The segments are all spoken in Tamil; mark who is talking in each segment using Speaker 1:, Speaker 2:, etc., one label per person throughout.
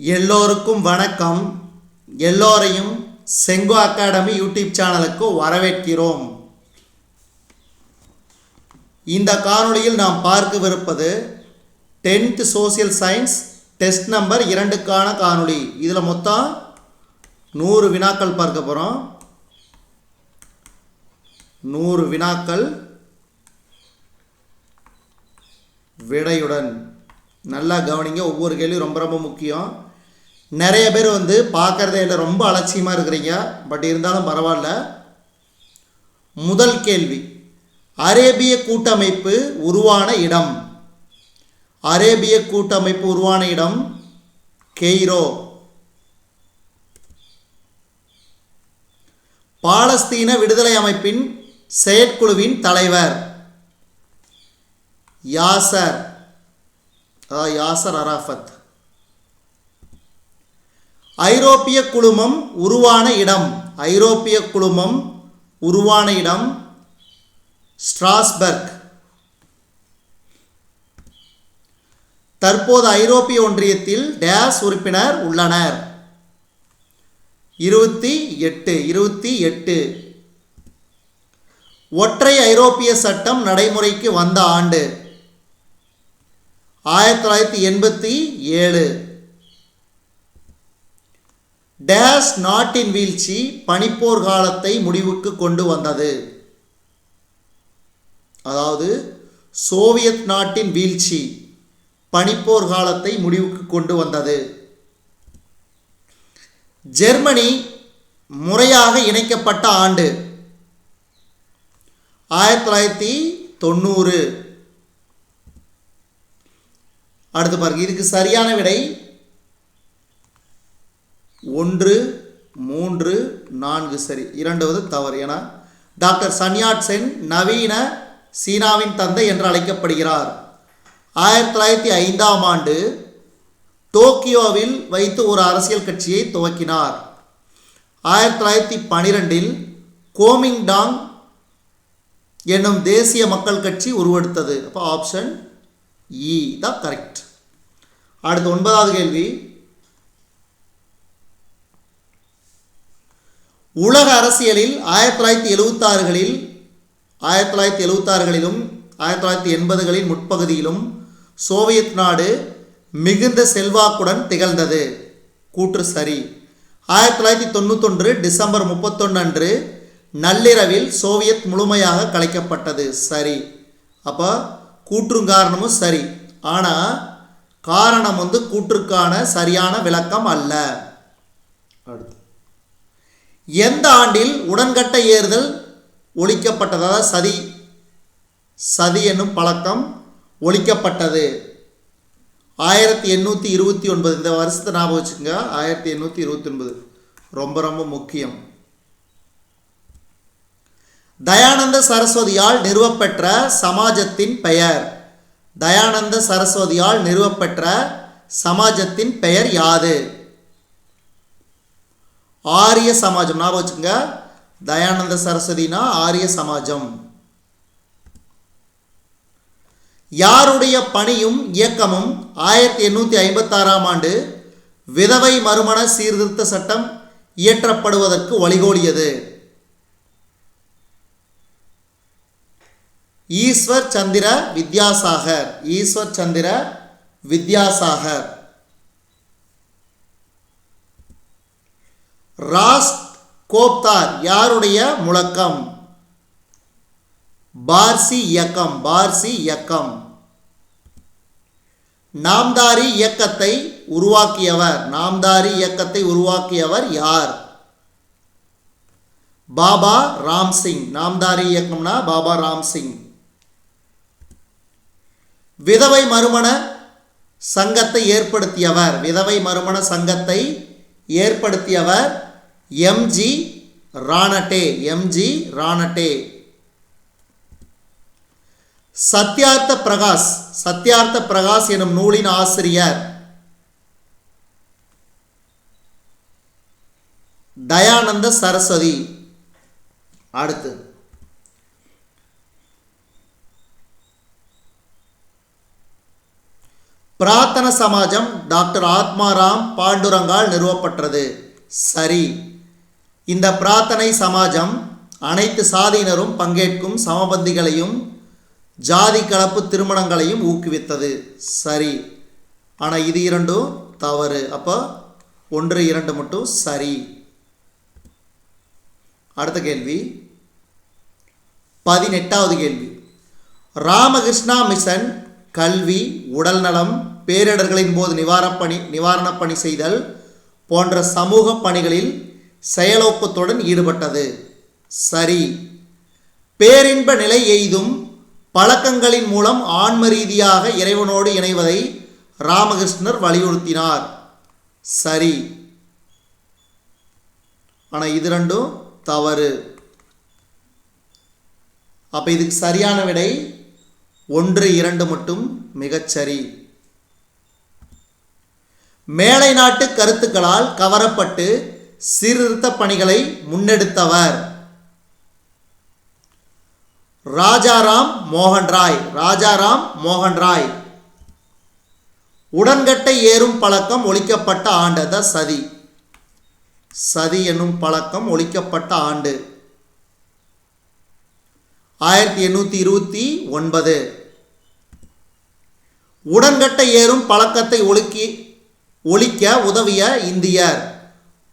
Speaker 1: எல்லோருக்கும் வணக்கம். எல்லோரையும் செங்கோ அகாடமி யூடியூப் சேனலுக்கு வரவேற்கிறோம். இந்த காணொளியில் நாம் பார்க்கவிருப்பது 10th social science test number 2க்கான காணொளி. இதில் மொத்தம் 100 வினாக்கள் பார்க்க போகிறோம். 100 வினாக்கள் விடையுடன். நல்லா கவனிங்க, ஒவ்வொரு கேள்வியும் ரொம்ப ரொம்ப முக்கியம். நிறைய பேர் பார்க்குறதே இல்லை, ரொம்ப அலட்சியமாக இருக்கிறீங்க. பட் இருந்தாலும் பரவாயில்ல. முதல் கேள்வி, அரேபிய கூட்டமைப்பு உருவான இடம். அரேபிய கூட்டமைப்பு உருவான இடம் கெய்ரோ. பாலஸ்தீன விடுதலை அமைப்பின் செயற்குழுவின் தலைவர் யாசர் அரஃபத். ஐரோப்பிய குழுமம் உருவான இடம். ஐரோப்பிய குழுமம் உருவான இடம் ஸ்ட்ராஸ்பர்க். தற்போது ஐரோப்பிய ஒன்றியத்தில் டேஸ் உறுப்பினர் உள்ளனர். 28. ஒற்றை ஐரோப்பிய சட்டம் நடைமுறைக்கு வந்த ஆண்டு 1987. டேஸ் நாட்டின் வீழ்ச்சி பனிப்போர் காலத்தை முடிவுக்கு கொண்டு வந்தது. அதாவது சோவியத் நாட்டின் வீழ்ச்சி பனிப்போர் காலத்தை முடிவுக்கு கொண்டு வந்தது. ஜெர்மனி முறையாக இணைக்கப்பட்ட ஆண்டு 1990. அடுத்து பாருங்க, இதுக்கு சரியான விடை 1, 3, 4 சரி, 2வது தவறு. ஏன்னா டாக்டர் சன்யாட் சென் நவீன சீனாவின் தந்தை என்று அழைக்கப்படுகிறார். 1905ஆம் ஆண்டு டோக்கியோவில் வைத்து ஒரு அரசியல் கட்சியை துவக்கினார். 1912இல் கோமிங்டாங் என்னும் தேசிய மக்கள் கட்சி உருவெடுத்தது. அப்போ ஆப்ஷன் இ தான் கரெக்ட். அடுத்து 9வது கேள்வி, உலக அரசியலில் 1976களிலும் 1980களின் முற்பகுதியிலும் சோவியத் நாடு மிகுந்த செல்வாக்குடன் திகழ்ந்தது. கூற்று சரி. 1991 டிசம்பர் 31 அன்று நள்ளிரவில் சோவியத் முழுமையாக கலைக்கப்பட்டது. சரி. அப்போ கூற்றும் காரணமும் சரி. ஆனால் காரணம் கூற்றுக்கான சரியான விளக்கம் அல்ல. அடுத்து, எந்த ஆண்டில் உடன்கட்டை ஏறுதல் ஒழிக்கப்பட்டது? அதாவது சதி என்னும் பழக்கம் ஒழிக்கப்பட்டது. 1829. இந்த வருஷத்தை ஞாபகம் வச்சுக்கோங்க. 1829 ரொம்ப ரொம்ப முக்கியம். தயானந்த சரஸ்வதியால் நிறுவப்பெற்ற சமாஜத்தின் பெயர். தயானந்த சரஸ்வதியால் நிறுவப்பெற்ற சமாஜத்தின் பெயர் யாது? ஆரிய சமாஜம். ஞாபகம் வச்சுக்கோங்க, தயானந்த சரஸ்வதினா ஆரிய சமாஜம். யாருடைய பணியும் இயக்கமும் 1856ஆம் ஆண்டு விதவை மறுமண சீர்திருத்த சட்டம் இயற்றப்படுவதற்கு வழிகோலியது? ஈஸ்வர் சந்திர வித்யாசாகர். ஈஸ்வர் சந்திர வித்யாசாகர். ராஸ்ட் கோப்தார் யாருடைய முழக்கம்? பார்சி இயக்கம். பார்சி இயக்கம். நாம்தாரி இயக்கத்தை உருவாக்கியவர். நாம்தாரி இயக்கத்தை உருவாக்கியவர் யார்? பாபா ராம்சிங். நாம்தாரி இயக்கம்னா பாபா ராம்சிங். விதவை மறுமண சங்கத்தை ஏற்படுத்தியவர். விதவை மறுமண சங்கத்தை ஏற்படுத்தியவர் எம்ஜி ராணடே. எம்ஜி ராணடே. சத்யார்த்த பிரகாஷ். சத்யார்த்த பிரகாஷ் எனும் நூலின் ஆசிரியர் தயானந்த சரஸ்வதி. அடுத்து, பிரார்த்தன சமாஜம் டாக்டர் ஆத்மாராம் பாண்டுரங்கால் நிறுவப்பட்டது. சரி. இந்த பிரார்த்தனை சமாஜம் அனைத்து சாதியினரும் பங்கேற்கும் சமபந்திகளையும் ஜாதி கலப்பு திருமணங்களையும் ஊக்குவித்தது. சரி. ஆனால் இது இரண்டும் தவறு. அப்போ 1, 2 மட்டும் சரி. அடுத்த கேள்வி 18வது கேள்வி. ராமகிருஷ்ணா மிஷன் கல்வி, உடல்நலம், பேரிடர்களின் போது நிவாரணப் பணி செய்தல் போன்ற சமூக பணிகளில் செயலோக்கத்துடன் ஈடுபட்டது. சரி. பேரின்ப நிலை எய்தும் பழக்கங்களின் மூலம் ஆன்ம ரீதியாக இறைவனோடு இணைவதை ராமகிருஷ்ணர் வலியுறுத்தினார். சரி. ஆனால் இது ரெண்டும் தவறு. அப்போ இதுக்கு சரியான விடை 1, 2 மட்டும் மிகச்சரி. மேலை நாட்டு கருத்துக்களால் கவரப்பட்டு சீர்திருத்த பணிகளை முன்னெடுத்தவர் ராஜாராம் மோகன் ராய். ராஜாராம் மோகன் ராய். உடன்கட்டை ஏறும் பழக்கம் ஒழிக்கப்பட்ட ஆண்டு. அதான் சதி. சதி என்னும் பழக்கம் ஒழிக்கப்பட்ட ஆண்டு 1829. உடன்கட்டை ஏறும் பழக்கத்தை ஒழிக்க உதவிய இந்தியர்.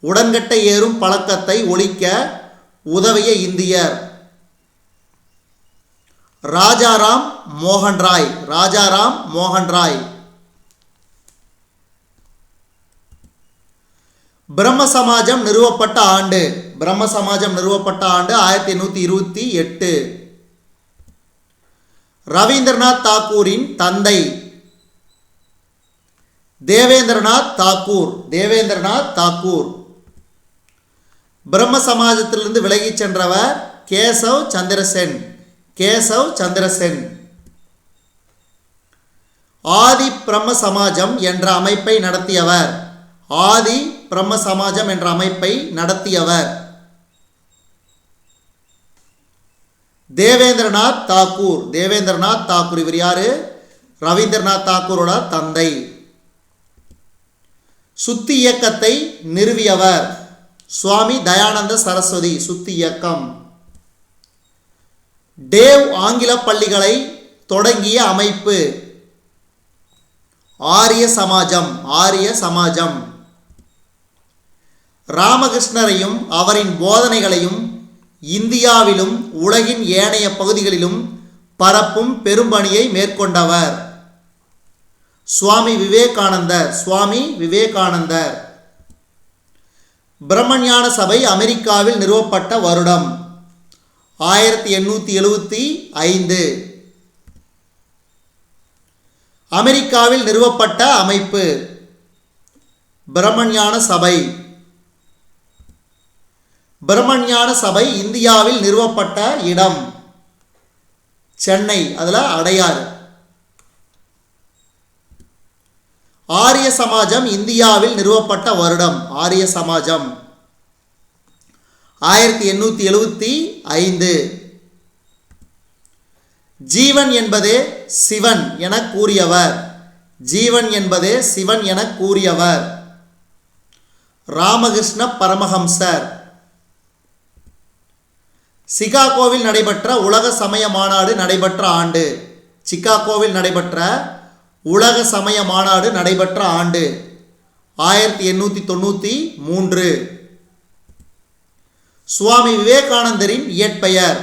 Speaker 1: உடன்கட்டை ஏறும் பழக்கத்தை ஒழிக்க உதவிய இந்தியர் ராஜாராம் மோகன் ராய். ராஜாராம் மோகன் ராய். பிரம்ம சமாஜம் நிறுவப்பட்ட ஆண்டு. பிரம்ம சமாஜம் நிறுவப்பட்ட ஆண்டு 1828. ரவீந்திரநாத் தாக்கூரின் தந்தை தேவேந்திரநாத் தாக்கூர். தேவேந்திரநாத் தாக்கூர். பிரம்ம சமாஜத்திலிருந்து விலகிச் சென்றவர் கேசவ் சந்திர சென். கேசவ் சந்திர சென். ஆதி பிரம்ம சமாஜம் என்ற அமைப்பை நடத்தியவர். ஆதி பிரம்ம சமாஜம் என்ற அமைப்பை நடத்தியவர் தேவேந்திரநாத் தாக்கூர். தேவேந்திரநாத் தாக்கூர். இவர் யாரு? ரவீந்திரநாத் தாக்கூரோட தந்தை. சுத்தி இயக்கத்தை நிறுவியவர் சுவாமி தயானந்த சரஸ்வதி. சுத்தி இயக்கம். டேவ் ஆங்கில பள்ளிகளை தொடங்கிய அமைப்பு ஆரிய சமாஜம். ஆரிய சமாஜம். ராமகிருஷ்ணரையும் அவரின் போதனைகளையும் இந்தியாவிலும் உலகின் ஏனைய பகுதிகளிலும் பரப்பும் பெரும்பணியை மேற்கொண்டவர் சுவாமி விவேகானந்தர். சுவாமி விவேகானந்தர். பிரம்மஞான சபை அமெரிக்காவில் நிறுவப்பட்ட வருடம் 1875. அமெரிக்காவில் நிறுவப்பட்ட அமைப்பு பிரம்மஞான சபை. பிரம்மஞான சபை இந்தியாவில் நிறுவப்பட்ட இடம் சென்னை. அதில் அடையாறு. ஆரிய சமாஜம் இந்தியாவில் நிறுவப்பட்ட வருடம். ஆரிய சமாஜம் 1875. ஜீவன் என்பதே சிவன் என கூறியவர். ஜீவன் என்பதே சிவன் என கூறியவர் ராமகிருஷ்ண பரமஹம்சர். சிகாகோவில் நடைபெற்ற உலக சமய மாநாடு நடைபெற்ற ஆண்டு. சிகாகோவில் நடைபெற்ற உலக சமய மாநாடு நடைபெற்ற ஆண்டு 1893. சுவாமி விவேகானந்தரின் இயற்பெயர்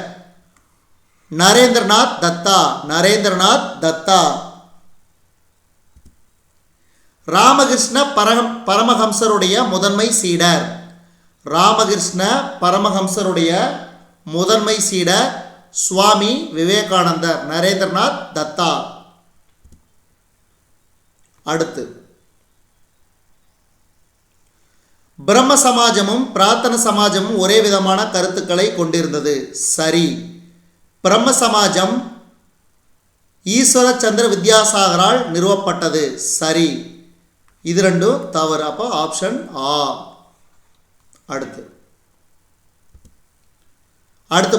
Speaker 1: நரேந்திரநாத் தத்தா. நரேந்திரநாத் தத்தா. ராமகிருஷ்ண பரமஹம்சருடைய முதன்மை சீடர். ராமகிருஷ்ண பரமஹம்சருடைய முதன்மை சீடர் சுவாமி விவேகானந்தர். நரேந்திரநாத் தத்தா. அடுத்து பிரம்ம சமாஜமும் பிரார்த்தன சமாஜமும் ஒரே விதமான கருத்துக்களை கொண்டிருந்தது. சரி. பிரம்ம சமாஜம் ஈஸ்வர சந்திர வித்யாசாகரால் நிறுவப்பட்டது. சரி. இது ரெண்டும் தவறு. அப்போ ஆப்ஷன் ஆ. அடுத்து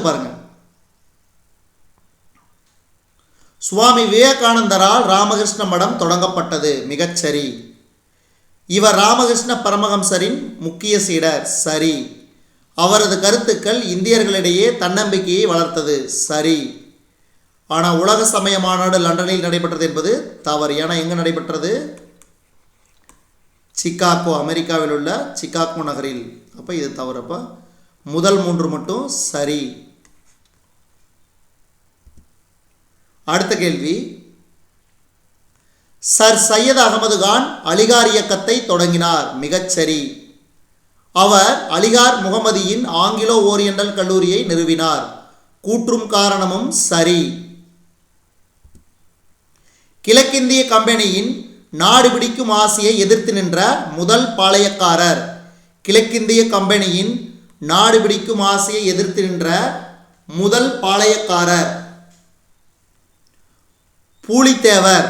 Speaker 1: பாருங்க. சுவாமி விவேகானந்தரால் ராமகிருஷ்ண மடம் தொடங்கப்பட்டது. மிகச்சரி. இவர் ராமகிருஷ்ண பரமஹம்சரின் முக்கிய சீடர். சரி. அவரது கருத்துக்கள் இந்தியர்களிடையே தன்னம்பிக்கையை வளர்த்தது. சரி. ஆனால் உலக சமய மாநாடு லண்டனில் நடைபெற்றது என்பது தவறு. ஏன்னா எங்கே நடைபெற்றது? சிகாகோ, அமெரிக்காவில் உள்ள சிகாகோ நகரில். அப்போ இது தவறப்போ முதல் 3 மட்டும் சரி. அடுத்த கேள்வி, சர் சையத் அகமது கான் அலிகார் இயக்கத்தை தொடங்கினார். மிகச்சரி. அவர் அலிகார் முகமதியின் ஆங்கிலோ ஓரியண்டல் கல்லூரியை நிறுவினார். கூற்றும் காரணமும் சரி. கிழக்கிந்திய கம்பெனியின் நாடு பிடிக்கும் ஆசையை எதிர்த்து நின்ற முதல் பாளையக்காரர். கிழக்கிந்திய கம்பெனியின் நாடு பிடிக்கும் ஆசையை எதிர்த்து நின்ற முதல் பாளையக்காரர் பூலித்தேவர்.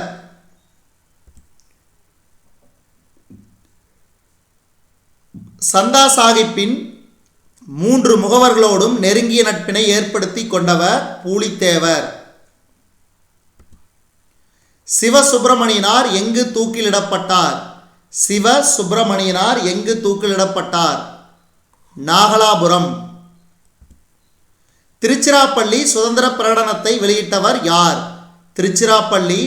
Speaker 1: சந்தா சாஹிப்பின் 3 முகவர்களோடும் நெருங்கிய நட்பினை ஏற்படுத்தி கொண்டவர் பூலித்தேவர். சிவசுப்பிரமணியனார் எங்கு தூக்கிலிடப்பட்டார்? சிவசுப்பிரமணியனார் எங்கு தூக்கிலிடப்பட்டார்? நாகலாபுரம். திருச்சிராப்பள்ளி சுதந்திர பிரகடனத்தை வெளியிட்டவர் யார்? திருச்சிராப்பள்ளி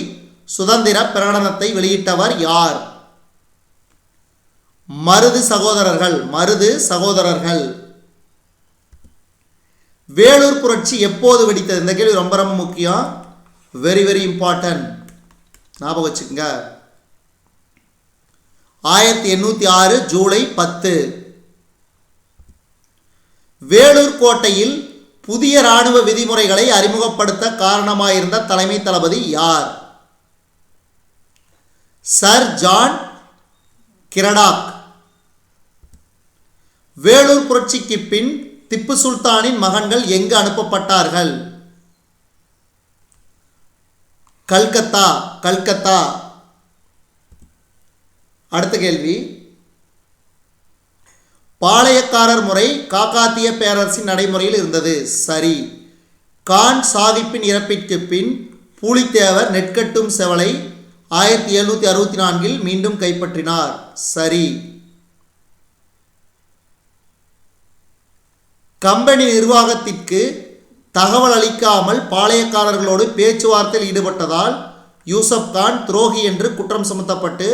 Speaker 1: சுதந்திர பிரகடனத்தை வெளியிட்டவர் யார்? மருது சகோதரர்கள். மருது சகோதரர்கள். வேலூர் புரட்சி எப்போது வெடித்தது? இந்த கேள்வி ரொம்ப ரொம்ப முக்கியம். Very very important. ஞாபகம் வச்சுக்கோங்க. 1806 ஜூலை 10. வேலூர் கோட்டையில் புதிய இராணுவ விதிமுறைகளை அறிமுகப்படுத்த காரணமாயிருந்த தலைமை தளபதி யார்? Sir John Cradock. வேலூர் புரட்சிக்கு பின் திப்பு சுல்தானின் மகன்கள் எங்கு அனுப்பப்பட்டார்கள்? கல்கத்தா. கல்கத்தா. அடுத்த கேள்வி, பாளையக்காரர் முறை காக்காத்திய பேரரசின் நடைமுறையில் இருந்தது. சரி. கான் சாஹிப்பின் இறப்பிற்கு பின் பூலித்தேவர் நெற்கட்டும் செவலை 1764 மீண்டும் கைப்பற்றினார். சரி. கம்பெனி நிர்வாகத்திற்கு தகவல் அளிக்காமல் பாளையக்காரர்களோடு பேச்சுவார்த்தையில் ஈடுபட்டதால் யூசப் கான் துரோகி என்று குற்றம் சுமத்தப்பட்டு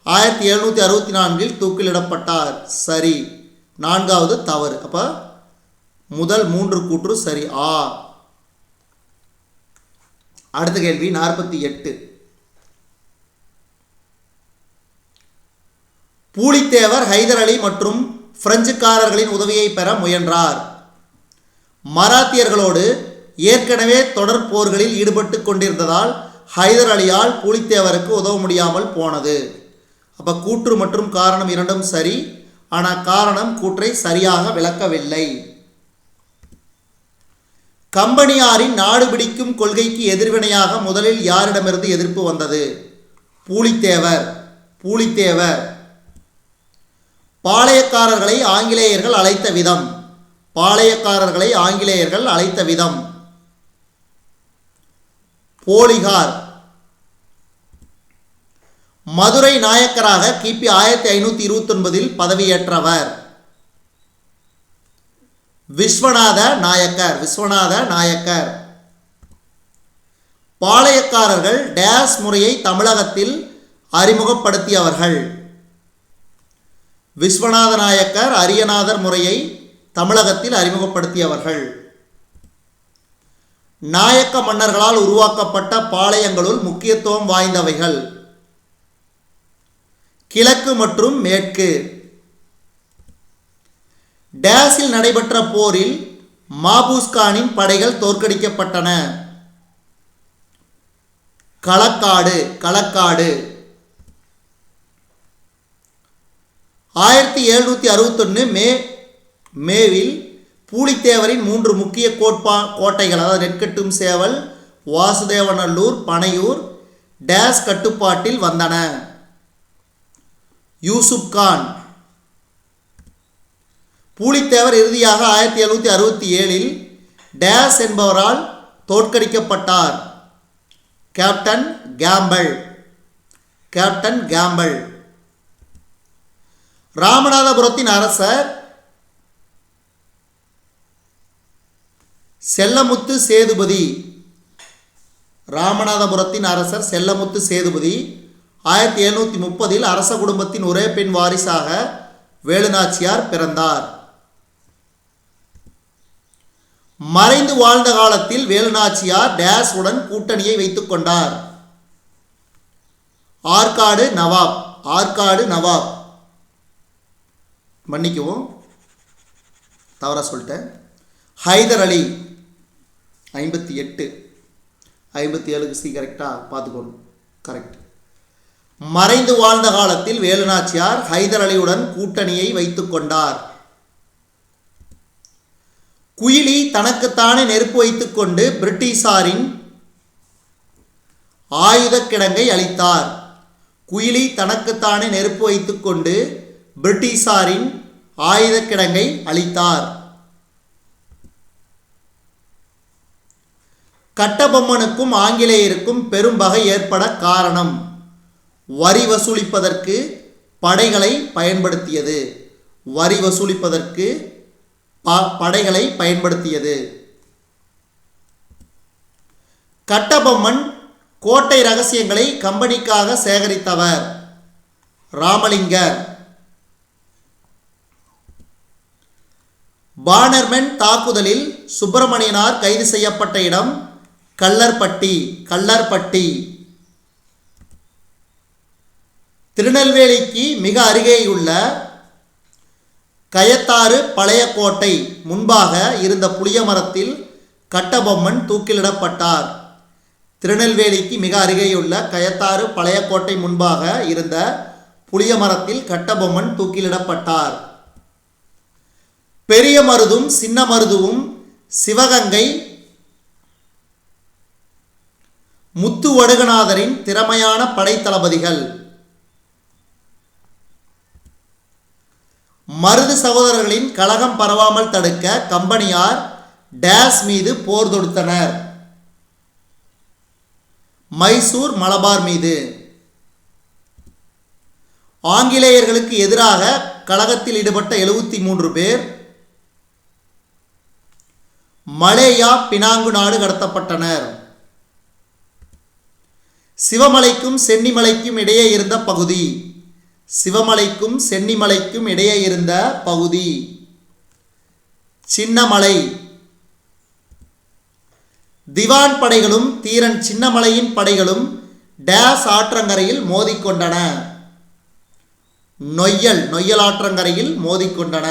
Speaker 1: 1764 தூக்கிலிடப்பட்டார். சரி. 4வது தவறு. அப்போ முதல் 3 கூற்று சரி. அடுத்த கேள்வி 48. பூலித்தேவர் ஹைதர் அலி மற்றும் பிரெஞ்சுக்காரர்களின் உதவியை பெற முயன்றார். மராத்தியர்களோடு ஏற்கனவே தொடர் போர்களில் ஈடுபட்டு கொண்டிருந்ததால் ஹைதர் அலியால் பூலித்தேவருக்கு உதவ முடியாமல் போனது. அப்போ கூற்று மற்றும் காரணம் இரண்டும் சரி. ஆனால் காரணம் கூற்றை சரியாக விளக்கவில்லை. கம்பெனியாரின் நாடு பிடிக்கும் கொள்கைக்கு எதிர்வினையாக முதலில் யாரிடமிருந்து எதிர்ப்பு வந்தது? பூலித்தேவர். பூலித்தேவர். பாளையக்காரர்களை ஆங்கிலேயர்கள் அழைத்த விதம். பாளையக்காரர்களை ஆங்கிலேயர்கள் அழைத்த விதம். போலிகார். மதுரை நாயக்கராக கிபி 1529 பதவியேற்றவர் விஸ்வநாத நாயக்கர். விஸ்வநாத நாயக்கர். பாளையக்காரர்கள் டேஸ் முறையை தமிழகத்தில் அறிமுகப்படுத்தியவர்கள். விஸ்வநாத நாயக்கர் அரியநாதர் முறையை தமிழகத்தில் அறிமுகப்படுத்தியவர்கள். நாயக்க மன்னர்களால் உருவாக்கப்பட்ட பாளையங்களுள் முக்கியத்துவம் வாய்ந்தவைகள் கிழக்கு மற்றும் மேற்கு. டேஸில் நடைபெற்ற போரில் மாபூஸ்கானின் படைகள் தோற்கடிக்கப்பட்டன. களக்காடு. களக்காடு. 1761 மேவில் பூலித்தேவரின் 3 முக்கிய கோட்டைகள், அதாவது நெற்கட்டும் சேவல், வாசுதேவநல்லூர், பனையூர் டேஸ் கட்டுப்பாட்டில் வந்தன. யூசுப் கான். பூலித்தேவர் இறுதியாக 1767 டேஸ் என்பவரால் தோற்கடிக்கப்பட்டார். Captain Campbell. Captain Campbell. ராமநாதபுரத்தின் அரசர் செல்லமுத்து சேதுபதி. ராமநாதபுரத்தின் அரசர் செல்லமுத்து சேதுபதி 1730 அரச குடும்பத்தின் ஒரே பெண் வாரிசாக வேலுநாச்சியார் பிறந்தார். மறைந்து வாழ்ந்த காலத்தில் வேலுநாச்சியார் டேஸ் உடன் கூட்டணியை வைத்துக் கொண்டார். ஆற்காடு நவாப். ஆற்காடு நவாப். மன்னிக்கவும், தவறா சொல்லிட்டேன். ஹைதர் அலி 58. 57க்கு சி கரெக்டா பார்த்துக்கணும். கரெக்ட். மறைந்து வாழ்ந்த காலத்தில் வேலுநாச்சியார் ஹைதர் அலியுடன் கூட்டணியை வைத்துக் கொண்டார். குயிலி தனக்குத்தானே நெருப்பு வைத்துக் கொண்டு பிரிட்டிஷாரின் ஆயுத கிடங்கை அழித்தார். குயிலி தனக்குத்தானே நெருப்பு வைத்துக் கொண்டு பிரிட்டிஷாரின் ஆயுத கிடங்கை அழித்தார். கட்டபொம்மனுக்கும் ஆங்கிலேயருக்கும் பெரும் பகை ஏற்பட காரணம் வரி வசூலிப்பதற்கு படைகளை பயன்படுத்தியது. வரி வசூலிப்பதற்கு படைகளை பயன்படுத்தியது. கட்டபொம்மன் கோட்டை ரகசியங்களை கம்பெனிக்காக சேகரித்தவர். ராமலிங்கர். பானர்மென் தாக்குதலில் சுப்பிரமணியனார் கைது செய்யப்பட்ட இடம் கல்லர்பட்டி. கல்லர்பட்டி. திருநெல்வேலிக்கு மிக அருகேயுள்ள கயத்தாறு பழைய கோட்டை முன்பாக இருந்த புளிய மரத்தில் கட்டபொம்மன் தூக்கிலிடப்பட்டார். திருநெல்வேலிக்கு மிக அருகேயுள்ள கயத்தாறு பழைய கோட்டை முன்பாக இருந்த புளிய மரத்தில் கட்டபொம்மன் தூக்கிலிடப்பட்டார். பெரிய மருதும் சின்ன மருதுவும் சிவகங்கை முத்து வடுகநாதரின் திறமையான படைத்தளபதிகள். மருது சகோதரர்களின் கலகம் பரவாமல் தடுக்க கம்பெனியார் டேஸ் மீது போர் தொடுத்தனர். மைசூர் மலபார் மீது. ஆங்கிலேயர்களுக்கு எதிராக கலகத்தில் ஈடுபட்ட 73 பேர் மலேயா பினாங்கு நாடு கடத்தப்பட்டனர். சிவமலைக்கும் சென்னிமலைக்கும் இடையே இருந்த பகுதி. சிவமலைக்கும் சென்னிமலைக்கும் இடையே இருந்த பகுதி சின்னமலை. திவான் படைகளும் தீரன் சின்னமலையின் படைகளும் டேஸ் ஆற்றங்கரையில் மோதிக்கொண்டன. நொய்யல் ஆற்றங்கரையில் மோதிக்கொண்டன.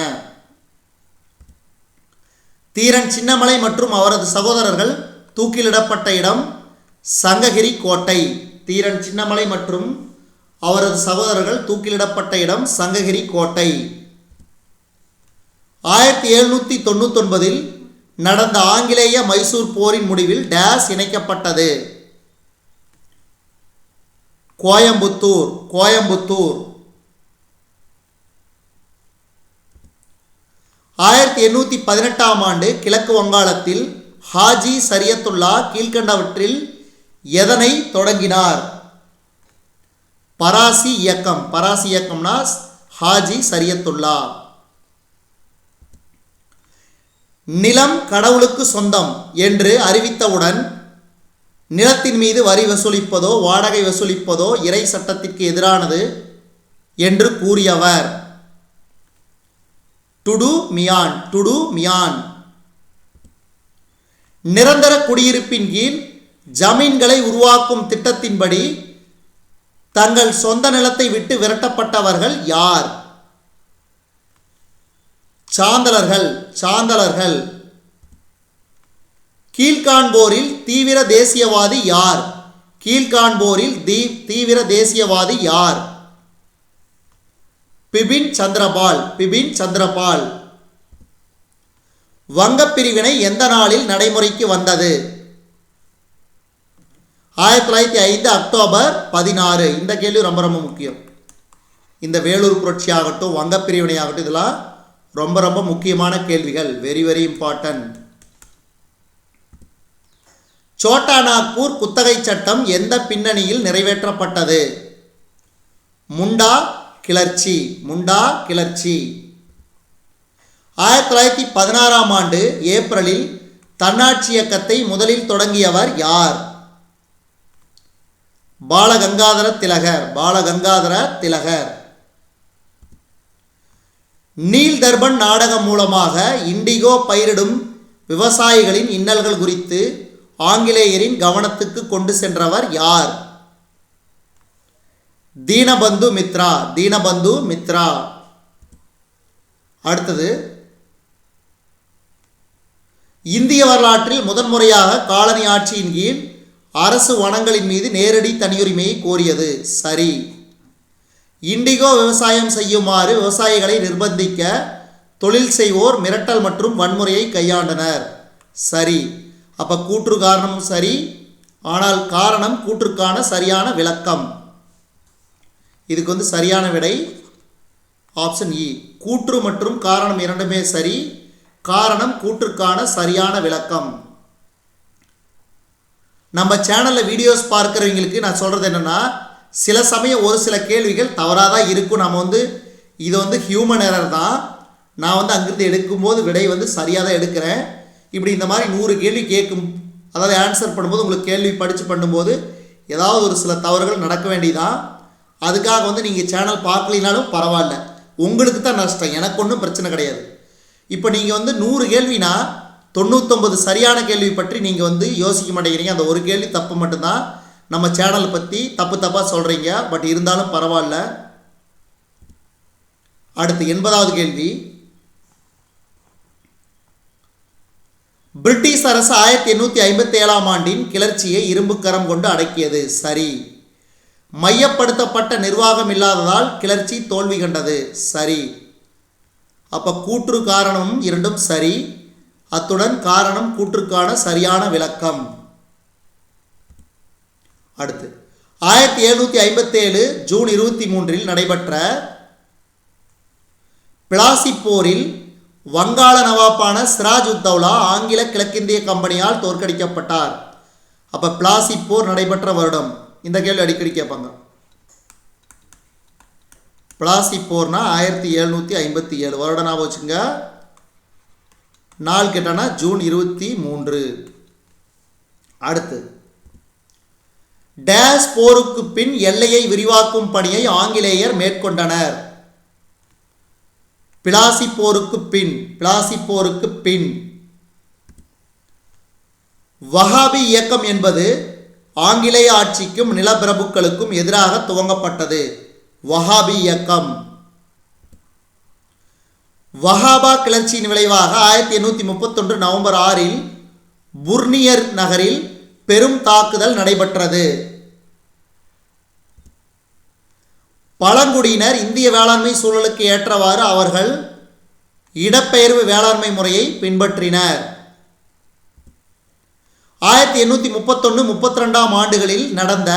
Speaker 1: தீரன் சின்னமலை மற்றும் அவரது சகோதரர்கள் தூக்கிலிடப்பட்ட இடம் சங்ககிரி கோட்டை. தீரன் சின்னமலை மற்றும் அவரது சகோதரர்கள் தூக்கிலிடப்பட்ட இடம் சங்ககிரி கோட்டை. 1799 நடந்த ஆங்கிலேய மைசூர் போரின் முடிவில் டேஸ் இணைக்கப்பட்டது. கோயம்புத்தூர். கோயம்புத்தூர். 1818 ஆண்டு கிழக்கு வங்காளத்தில் ஹாஜி சரியத்துல்லா கீழ்கண்டவற்றில் எதனை தொடங்கினார்? பராசி இயக்கம். பராசி இயக்கம்னா ஹாஜி சரியத்துல்லா. நிலம் கடவுளுக்கு சொந்தம் என்று அறிவித்தவுடன் நிலத்தின் மீது வரி வசூலிப்பதோ வாடகை வசூலிப்பதோ இறை சட்டத்திற்கு எதிரானது என்று கூறியவர் டுடு மியான். டுடு மியான். நிரந்தர குடியிருப்பின் கீழ் ஜமீன்களை உருவாக்கும் திட்டத்தின்படி தங்கள் சொந்த நிலத்தை விட்டு விரட்டப்பட்டவர்கள் யார்? சாந்தலர்கள். சாந்தலர்கள். கீழ்காண்போரில் தீவிர தேசியவாதி யார்? கீழ்காண்போரில் தீவிர தேசியவாதி யார்? பிபின் சந்திரபால். பிபின் சந்திரபால். வங்கப் பிரிவினை எந்த நாளில் நடைமுறைக்கு வந்தது? 1905 அக்டோபர் 16. இந்த கேள்வி ரொம்ப ரொம்ப முக்கியம். இந்த வேலூர் புரட்சி ஆகட்டும் வங்கப் பிரிவினை ஆகட்டும் இதெல்லாம் ரொம்ப ரொம்ப முக்கியமான கேள்விகள். Very very important. Chota Nagpur குத்தகை சட்டம் எந்த பின்னணியில் நிறைவேற்றப்பட்டது? முண்டா கிளர்ச்சி. முண்டா கிளர்ச்சி. 1916ஆம் ஆண்டு ஏப்ரலில் தன்னாட்சி இயக்கத்தை முதலில் தொடங்கியவர் யார்? பாலகங்காதர திலகர். பாலகங்காதர திலகர். நீல் தர்பன் நாடகம் மூலமாக இண்டிகோ பயிரிடும் விவசாயிகளின் இன்னல்கள் குறித்து ஆங்கிலேயரின் கவனத்துக்கு கொண்டு சென்றவர் யார்? தீனபந்து மித்ரா. தீனபந்து மித்ரா. அடுத்தது, இந்திய வரலாற்றில் முதன்முறையாக காலனி ஆட்சியின் கீழ் அரசு வனங்களின் மீது நேரடி தனியுரிமையை கோரியது. சரி. இண்டிகோ விவசாயம் செய்யுமாறு விவசாயிகளை நிர்பந்திக்க தொழில் செய்வோர் மிரட்டல் மற்றும் வன்முறையை கையாண்டனர். சரி. அப்போ கூற்று காரணமும் சரி, ஆனால் காரணம் கூற்றுக்கான சரியான விளக்கம். இதுக்கு சரியான விடை ஆப்ஷன் இ. கூற்று மற்றும் காரணம் இரண்டுமே சரி, காரணம் கூற்றுக்கான சரியான விளக்கம். நம்ம சேனலில் வீடியோஸ் பார்க்குறவங்களுக்கு நான் சொல்கிறது என்னென்னா, சில சமயம் ஒரு சில கேள்விகள் தவறாக தான் இருக்கும். நம்ம இது ஹியூமன் எரர் தான். நான் அங்கிருந்து எடுக்கும்போது விடை சரியாக தான் எடுக்கிறேன். இப்படி இந்த மாதிரி 100 கேள்வி கேட்கும், அதாவது ஆன்சர் பண்ணும்போது உங்களுக்கு கேள்வி படித்து பண்ணும்போது ஏதாவது ஒரு சில தவறுகள் நடக்க வேண்டியதான். அதுக்காக நீங்கள் சேனல் பார்க்கலினாலும் பரவாயில்ல, உங்களுக்கு தான் நஷ்டம், எனக்கு ஒன்றும் பிரச்சனை கிடையாது. இப்போ நீங்கள் 100 கேள்வினா 99 சரியான கேள்வி பற்றி நீங்கள் யோசிக்க மாட்டேங்கிறீங்க. அந்த ஒரு கேள்வி தப்பு மட்டும்தான். நம்ம சேனலை பற்றி தப்பாக சொல்கிறீங்க, பட் இருந்தாலும் பரவாயில்ல. அடுத்து 80வது கேள்வி. பிரிட்டிஷ் அரசு 1857ஆம் ஆண்டின் கிளர்ச்சியை இரும்புக்கரம் கொண்டு அடக்கியது. சரி. மையப்படுத்தப்பட்ட நிர்வாகம் இல்லாததால் கிளர்ச்சி தோல்வி கண்டது. சரி. அப்போ கூற்று காரணம் இரண்டும் சரி, அத்துடன் காரணம் கூற்றுக்கான சரியான விளக்கம். அடுத்து 1757 ஜூன் 23 நடைபெற்ற பிளாசி போரில் வங்காள நவாப்பான சிராஜ் உத்தௌலா ஆங்கில கிழக்கிந்திய கம்பெனியால் தோற்கடிக்கப்பட்டார். அப்போ பிளாசி போர் நடைபெற்ற வருடம். இந்த கேள்வி அடிக்கடி கேட்பாங்க. பிளாசி போர்னா 1757 வருடம் ஞாபகம் வச்சுங்க. நாள் கேட்டானா ஜூன் 23. அடுத்து, டேஸ் போருக்கு பின் எல்லையை விரிவாக்கும் பணியை ஆங்கிலேயர் மேற்கொண்டனர். பிளாசி போருக்கு பின். பிளாசி போருக்கு பின். வஹாபி இயக்கம் என்பது ஆங்கிலேய ஆட்சிக்கும் நிலப்பிரபுக்களுக்கும் எதிராக துவங்கப்பட்டது. வஹாபி இயக்கம். வஹாபா கிளர்ச்சியின் விளைவாக 1831 நவம்பர் 6 புர்னியர் நகரில் பெரும் தாக்குதல் நடைபெற்றது. பழங்குடியினர் இந்திய வேளாண்மை சூழலுக்கு ஏற்றவாறு அவர்கள் இடப்பெயர்வு வேளாண்மை முறையை பின்பற்றினர். 1831-32ஆம் ஆண்டுகளில் நடந்த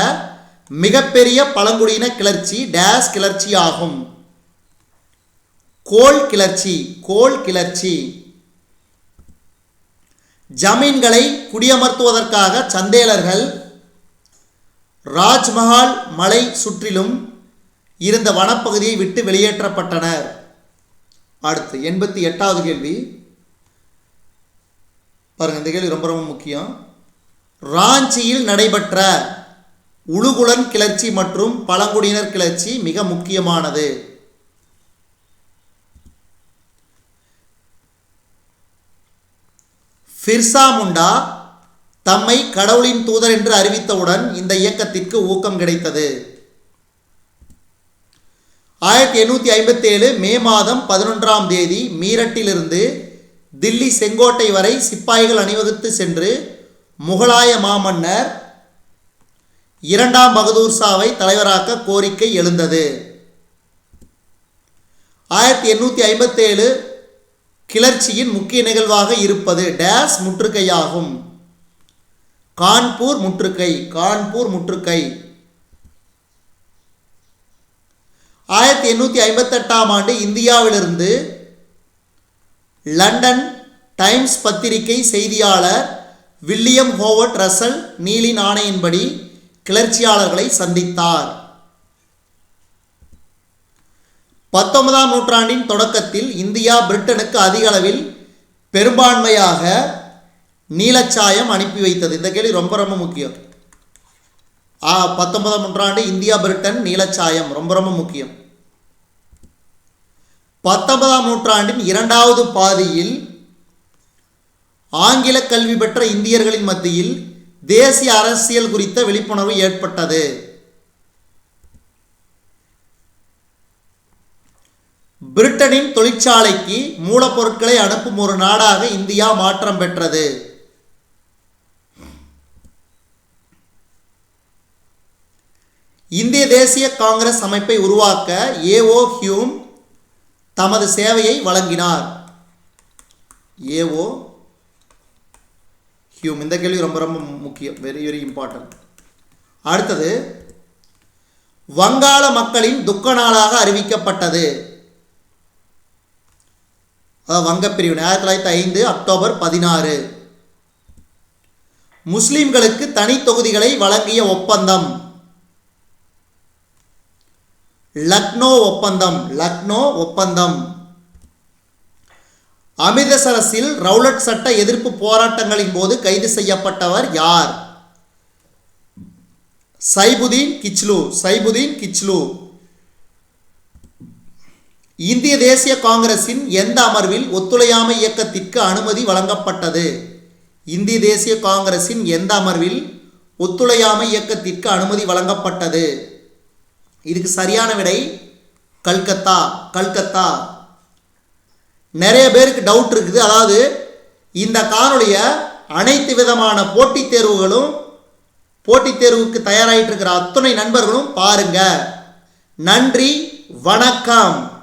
Speaker 1: மிகப்பெரிய பழங்குடியின கிளர்ச்சி டேஸ் கிளர்ச்சி ஆகும். கோல் கிளர்ச்சி. கோல் கிளர்ச்சி. ஜமீன்களை குடியமர்த்துவதற்காக சந்தேலர்கள் ராஜ்மஹால் மலை சுற்றிலும் இருந்த வனப்பகுதியை விட்டு வெளியேற்றப்பட்டனர். அடுத்து 88வது கேள்வி பாருங்க. இந்த கேள்வி ரொம்ப ரொம்ப முக்கியம். ராஞ்சியில் நடைபெற்ற உலுகுலன் கிளர்ச்சி மற்றும் பழங்குடியினர் கிளர்ச்சி மிக முக்கியமானது. பிர்சா முண்டா தம்மை கடவுளின் தூதர் என்று அறிவித்தவுடன் இந்த இயக்கத்திற்கு ஊக்கம் கிடைத்தது. 1857 மே மாதம் 11ஆம் தேதி மீரட்டிலிருந்து தில்லி செங்கோட்டை வரை சிப்பாய்கள் அணிவகுத்து சென்று முகலாய மாமன்னர் 2ஆம் பகதூர் ஷாவை தலைவராக்க கோரிக்கை எழுந்தது. 1857 கிளர்ச்சியின் முக்கிய நிகழ்வாக இருப்பது டேஸ் முற்றுகையாகும். கான்பூர் முற்றுகை. கான்பூர் முற்றுகை. 1858ஆம் ஆண்டு இந்தியாவிலிருந்து லண்டன் டைம்ஸ் பத்திரிகை செய்தியாளர் வில்லியம் ஹோவர்ட் ரசல் நீலின் ஆணையின்படி கிளர்ச்சியாளர்களை சந்தித்தார். 19ஆம் நூற்றாண்டின் தொடக்கத்தில் இந்தியா பிரிட்டனுக்கு அதிக அளவில் பெரும்பான்மையாக நீலச்சாயம் அனுப்பி வைத்தது. இந்த கேள்வி ரொம்ப ரொம்ப முக்கியம். 19ஆம் நூற்றாண்டு இந்தியா பிரிட்டன் நீலச்சாயம் ரொம்ப ரொம்ப முக்கியம். 19ஆம் நூற்றாண்டின் இரண்டாவது பாதியில் ஆங்கில கல்வி பெற்ற இந்தியர்களின் மத்தியில் தேசிய அரசியல் குறித்த விழிப்புணர்வு ஏற்பட்டது. பிரிட்டனின் தொழிற்சாலைக்கு மூலப்பொருட்களை அனுப்பும் ஒரு நாடாக இந்தியா மாற்றம் பெற்றது. இந்திய தேசிய காங்கிரஸ் அமைப்பை உருவாக்க ஏஓ ஹியூம் தமது சேவையை வழங்கினார். AO Hume. இந்த கேள்வி ரொம்ப ரொம்ப முக்கியம். Very very important. அடுத்தது, வங்காள மக்களின் துக்க நாளாக அறிவிக்கப்பட்டது. வங்கப்பிரிவினை 1905 அக்டோபர் 16. முஸ்லிம்களுக்கு தனி தொகுதிகளை வழங்கிய ஒப்பந்தம் லக்னோ ஒப்பந்தம். லக்னோ ஒப்பந்தம். அமிர்தசரஸில் ரவுலட் சட்ட எதிர்ப்பு போராட்டங்களின் போது கைது செய்யப்பட்டவர் யார்? சைபுதீன் கிச்லு. சைபுதீன் கிச்லு. இந்திய தேசிய காங்கிரசின் எந்த அமர்வில் ஒத்துழையாமை இயக்கத்திற்கு அனுமதி வழங்கப்பட்டது? இந்திய தேசிய காங்கிரசின் எந்த அமர்வில் ஒத்துழையாமை இயக்கத்திற்கு அனுமதி வழங்கப்பட்டது? இதுக்கு சரியான விடை கல்கத்தா. கல்கத்தா. நிறைய பேருக்கு டவுட் இருக்குது. அதாவது இந்த காணொலியை அனைத்து விதமான போட்டித் தேர்வுக்கு தயாராகிட்டு இருக்கிற அத்துணை நண்பர்களும் பாருங்க. நன்றி, வணக்கம்.